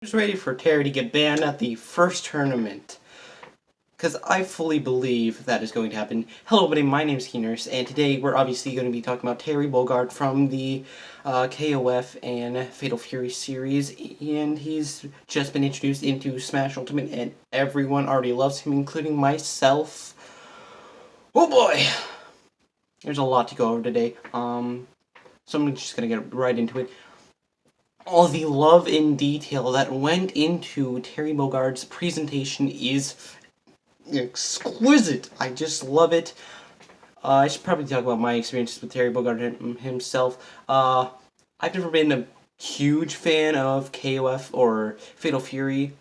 Who's ready for Terry to get banned at the first tournament? Because I fully believe that is going to happen. Hello everybody, my name is Keeners, and today we're obviously going to be talking about Terry Bogard from the KOF and Fatal Fury series, and he's just been introduced into Smash Ultimate, and everyone already loves him, including myself. Oh boy! There's a lot to go over today, so I'm just going to get right into it. All the love and detail that went into Terry Bogard's presentation is exquisite. I just love it. I should probably talk about my experiences with Terry Bogard himself. I've never been a huge fan of KOF or Fatal Fury.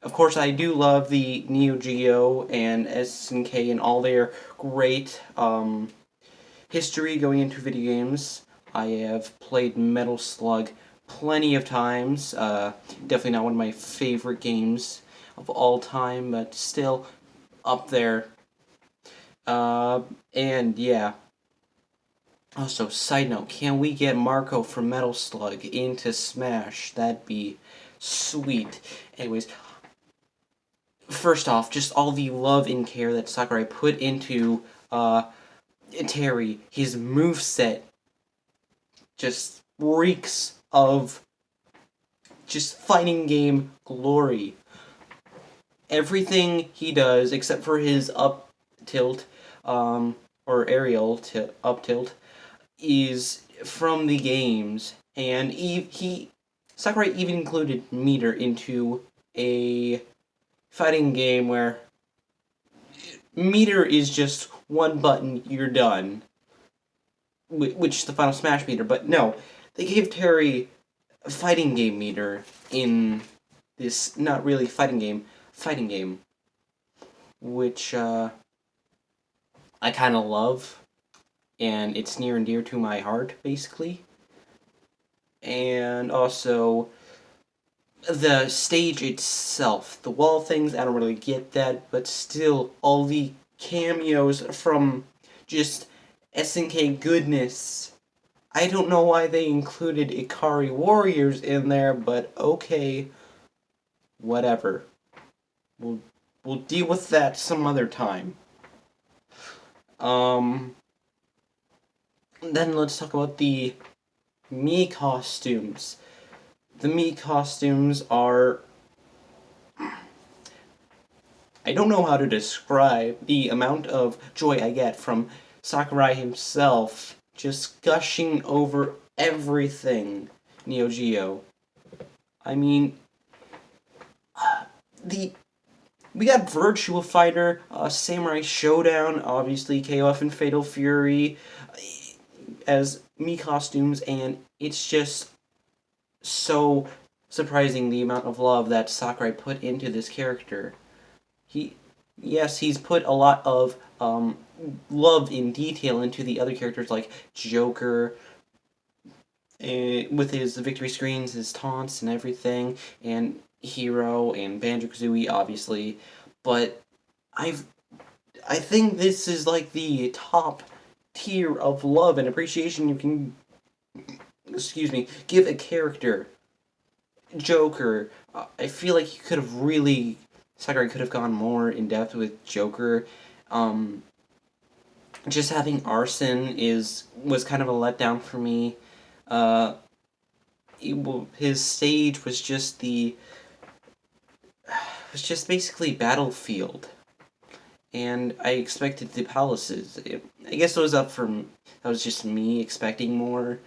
Of course, I do love the Neo Geo and SNK and all their great history going into video games. I have played Metal Slug plenty of times. Definitely not one of my favorite games of all time, but still up there. And yeah. Also, side note, can we get Marco from Metal Slug into Smash? That'd be sweet. Anyways, first off, just all the love and care that Sakurai put into Terry. His moveset just reeks of just fighting game glory. Everything he does, except for his up tilt, or aerial up tilt, is from the games, and Sakurai even included meter into a fighting game where meter is just one button, you're done, which is the Final Smash meter. But no, they gave Terry a fighting game meter in this not really fighting game, which I kind of love, and it's near and dear to my heart, basically. And also, the stage itself, the wall things, I don't really get that, but still, all the cameos from just SNK goodness. I don't know why they included Ikari Warriors in there, but okay, whatever. We'll deal with that some other time. Then let's talk about the Mii costumes. The Mii costumes are... I don't know how to describe the amount of joy I get from Sakurai himself just gushing over everything Neo Geo. I mean, we got Virtua Fighter, Samurai Showdown, obviously KOF and Fatal Fury as Mii costumes, and it's just so surprising the amount of love that Sakurai put into this character. He's put a lot of love in detail into the other characters like Joker, with his victory screens, his taunts and everything, and Hero and Banjo-Kazooie, obviously. But I think this is like the top tier of love and appreciation you can, give a character. Joker, I feel like Sakurai could have gone more in depth with Joker. Just having Arson was kind of a letdown for me. His stage was just basically Battlefield, and I expected the palaces. I guess that was just me expecting more.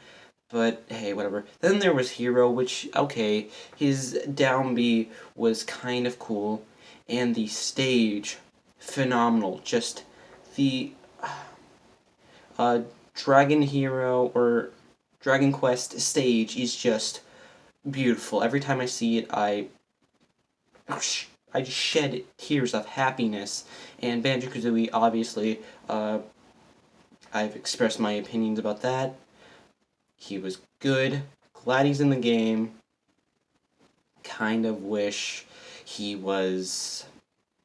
But hey, whatever. Then there was Hero, which, okay, his down B was kind of cool, and the stage, phenomenal. Just the Dragon Hero or Dragon Quest stage is just beautiful. Every time I see it, I just shed tears of happiness. And Banjo-Kazooie, obviously, I've expressed my opinions about that. He was good. Glad he's in the game. Kind of wish he was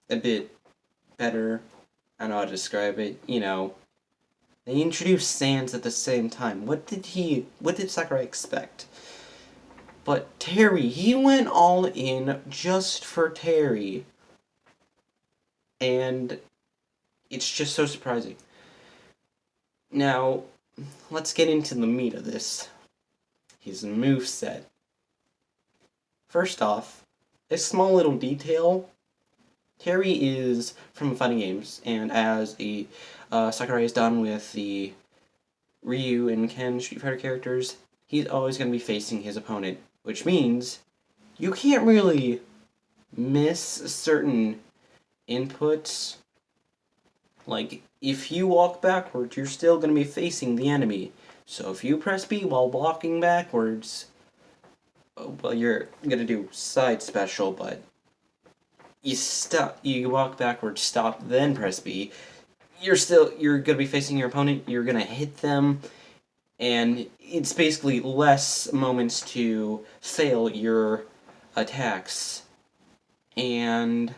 a bit better. I don't know how to describe it. They introduced Sans at the same time. What did Sakurai expect? But Terry, he went all in just for Terry. And it's just so surprising. Now, let's get into the meat of this. His moveset. First off, a small little detail. Terry is from fighting games, and as the Sakurai has done with the Ryu and Ken Street Fighter characters, he's always going to be facing his opponent, which means you can't really miss certain inputs. Like, if you walk backwards, you're still going to be facing the enemy. So if you press B while walking backwards, well, you're going to do side special, but you walk backwards, stop, then press B. You're going to be facing your opponent, you're going to hit them, and it's basically less moments to fail your attacks. And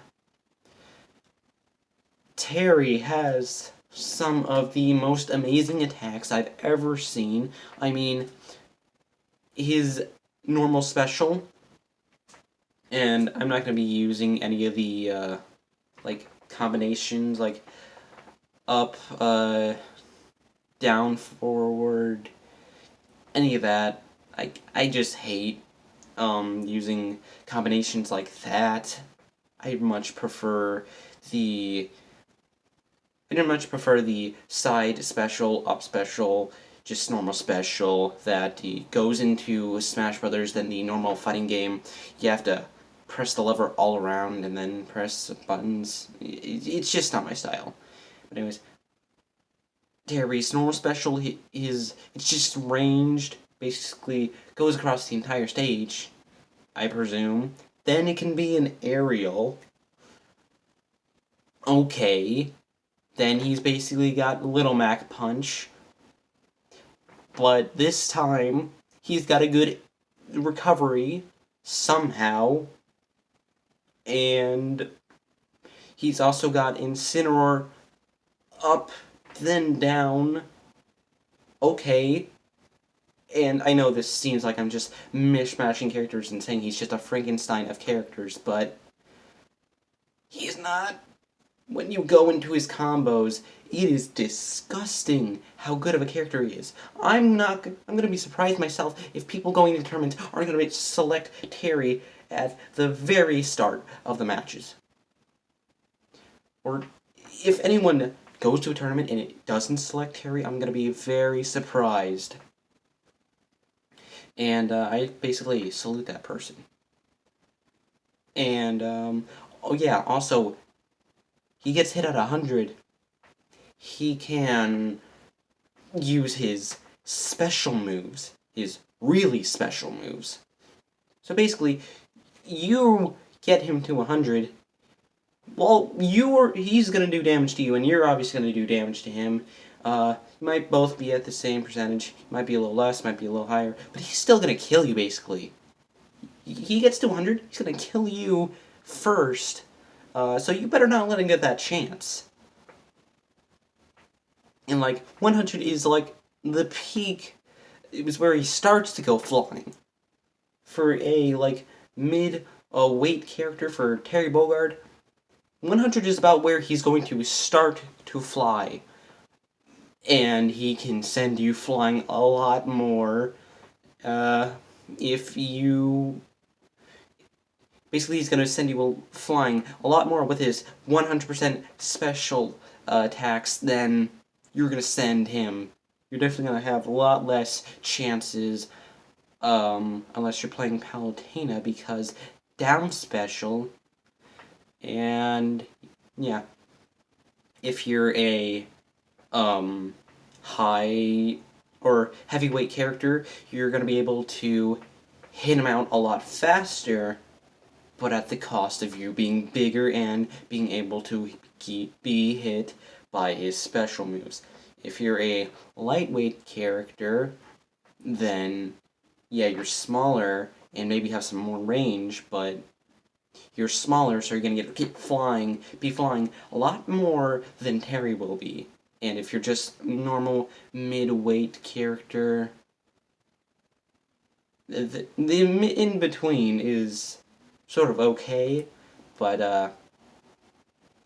Terry has some of the most amazing attacks I've ever seen. I mean, his normal special, and I'm not going to be using any of the, like, combinations, like, up, down, forward, any of that. I just hate, using combinations like that. I much prefer the side special, up special, just normal special that goes into Smash Brothers than the normal fighting game. You have to press the lever all around and then press buttons. It's just not my style. But anyways, Terry's normal special it's just ranged, basically goes across the entire stage, I presume. Then it can be an aerial. Okay. Then he's basically got Little Mac Punch. But this time, he's got a good recovery, somehow. And he's also got Incineroar up, then down. Okay. And I know this seems like I'm just mishmashing characters and saying he's just a Frankenstein of characters, but he's not. When you go into his combos, it is disgusting how good of a character he is. I'm gonna be surprised myself if people going into tournaments aren't gonna select Terry at the very start of the matches. Or if anyone goes to a tournament and it doesn't select Terry, I'm gonna be very surprised. And I basically salute that person. And oh yeah, also, he gets hit at 100, he can use his special moves, his really special moves. So basically, you get him to 100, well, he's going to do damage to you, and you're obviously going to do damage to him. You might both be at the same percentage, might be a little less, might be a little higher, but he's still going to kill you, basically. He gets to 100, he's going to kill you first. So you better not let him get that chance. And, like, 100 is, like, the peak. It was where he starts to go flying. For a, like, mid-weight character for Terry Bogard, 100 is about where he's going to start to fly. And he can send you flying a lot more if you... Basically, he's going to send you flying a lot more with his 100% special attacks than you're going to send him. You're definitely going to have a lot less chances, unless you're playing Palutena, because down special, and yeah, if you're a high or heavyweight character, you're going to be able to hit him out a lot faster, but at the cost of you being bigger and being able to be hit by his special moves. If you're a lightweight character, then yeah, you're smaller and maybe have some more range, but you're smaller, so you're gonna be flying a lot more than Terry will be. And if you're just normal mid-weight character, the in between is sort of okay, but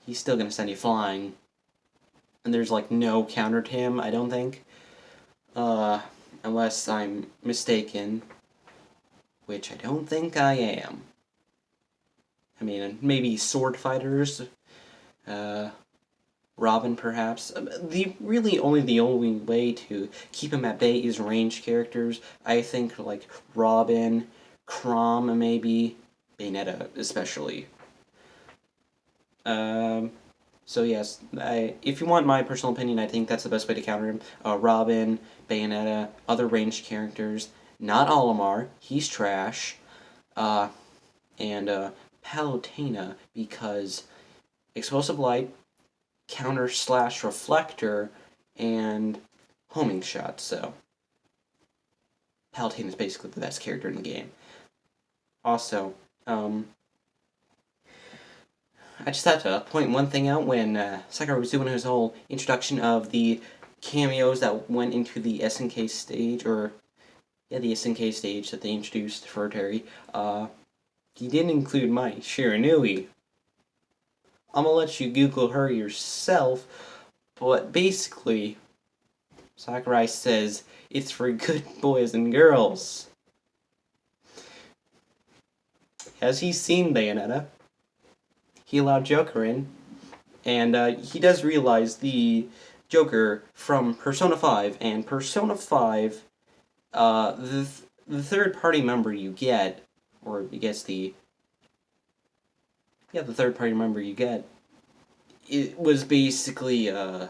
he's still gonna send you flying. And there's like no counter to him, I don't think. Unless I'm mistaken, which I don't think I am. I mean, maybe sword fighters, Robin perhaps. The only way to keep him at bay is ranged characters. I think like Robin, Crom maybe, Bayonetta especially. So yes, if you want my personal opinion, I think that's the best way to counter him. Robin, Bayonetta, other ranged characters. Not Olimar, he's trash. And Palutena, because explosive light, counter slash reflector, and homing shot. So Palutena is basically the best character in the game. Also, I just have to point one thing out. When Sakurai was doing his whole introduction of the cameos that went into the SNK stage, the SNK stage that they introduced for Terry, he didn't include Mai Shiranui. I'm gonna let you Google her yourself, but basically, Sakurai says it's for good boys and girls. Has he seen Bayonetta? He allowed Joker in, and he does realize the Joker from Persona 5, and Persona 5, the third-party member you get, or I guess the third-party member you get, it was basically, had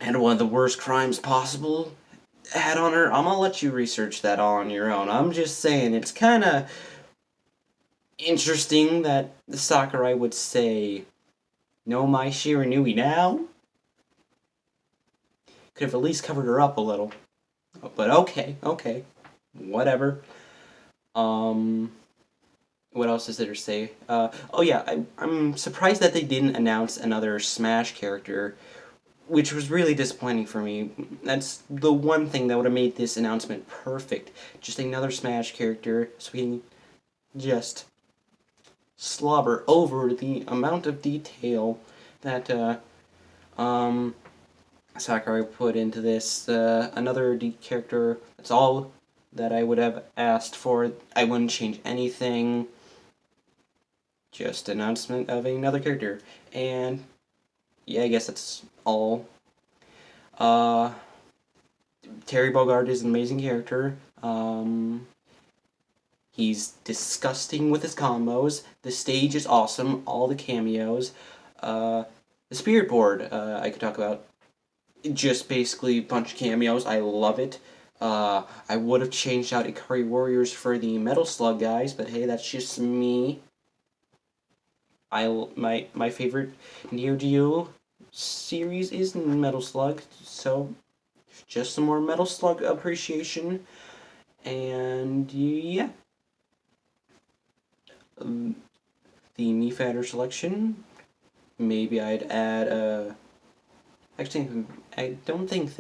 one of the worst crimes possible had on her. I'm gonna let you research that all on your own. I'm just saying, it's kind of interesting that the Sakurai would say, no Mai Shiranui now? Could have at least covered her up a little. But okay. Whatever. What else is there to say? I'm surprised that they didn't announce another Smash character, which was really disappointing for me. That's the one thing that would have made this announcement perfect. Just another Smash character, so we can just slobber over the amount of detail that Sakurai put into this. Another character, that's all that I would have asked for. I wouldn't change anything. Just announcement of another character. And yeah, I guess that's all. Terry Bogard is an amazing character. He's disgusting with his combos. The stage is awesome. All the cameos. The Spirit Board, I could talk about. Just basically a bunch of cameos. I love it. I would have changed out Ikari Warriors for the Metal Slug guys, but hey, that's just me. My favorite Neo Geo series is Metal Slug, so just some more Metal Slug appreciation. And yeah. The Mii Fighter selection, maybe I'd add actually, I don't think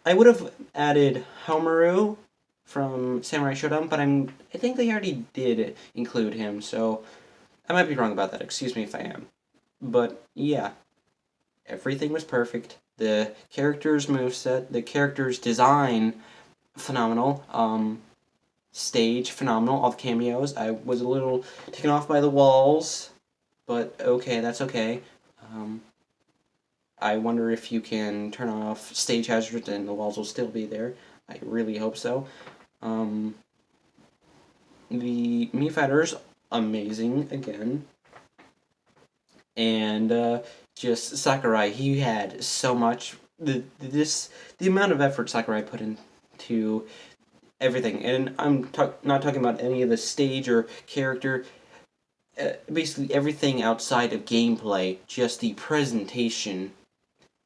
I would have added Haomaru from Samurai Shodown, but I think they already did include him, so I might be wrong about that. Excuse me if I am. But yeah, everything was perfect. The character's moveset, the character's design, phenomenal. Stage, phenomenal. All the cameos. I was a little taken off by the walls, but okay, that's okay. I wonder if you can turn off stage hazards and the walls will still be there. I really hope so. The Mii Fighter's amazing again. And just Sakurai, he had so much. The amount of effort Sakurai put into everything, and I'm not talking about any of the stage or character. Basically everything outside of gameplay, just the presentation,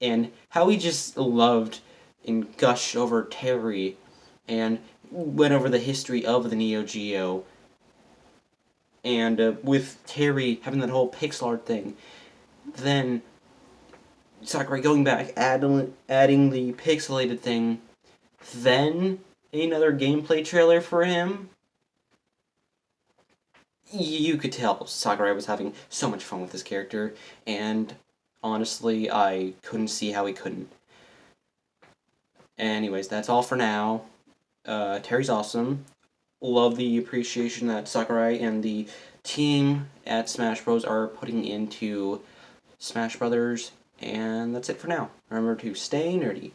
and how he just loved and gushed over Terry, and went over the history of the Neo Geo, and with Terry having that whole pixel art thing, then Sakurai going back, adding the pixelated thing, then another gameplay trailer for him. You could tell Sakurai was having so much fun with this character, and honestly, I couldn't see how he couldn't. Anyways, that's all for now. Terry's awesome. Love the appreciation that Sakurai and the team at Smash Bros. Are putting into Smash Brothers, and that's it for now. Remember to stay nerdy.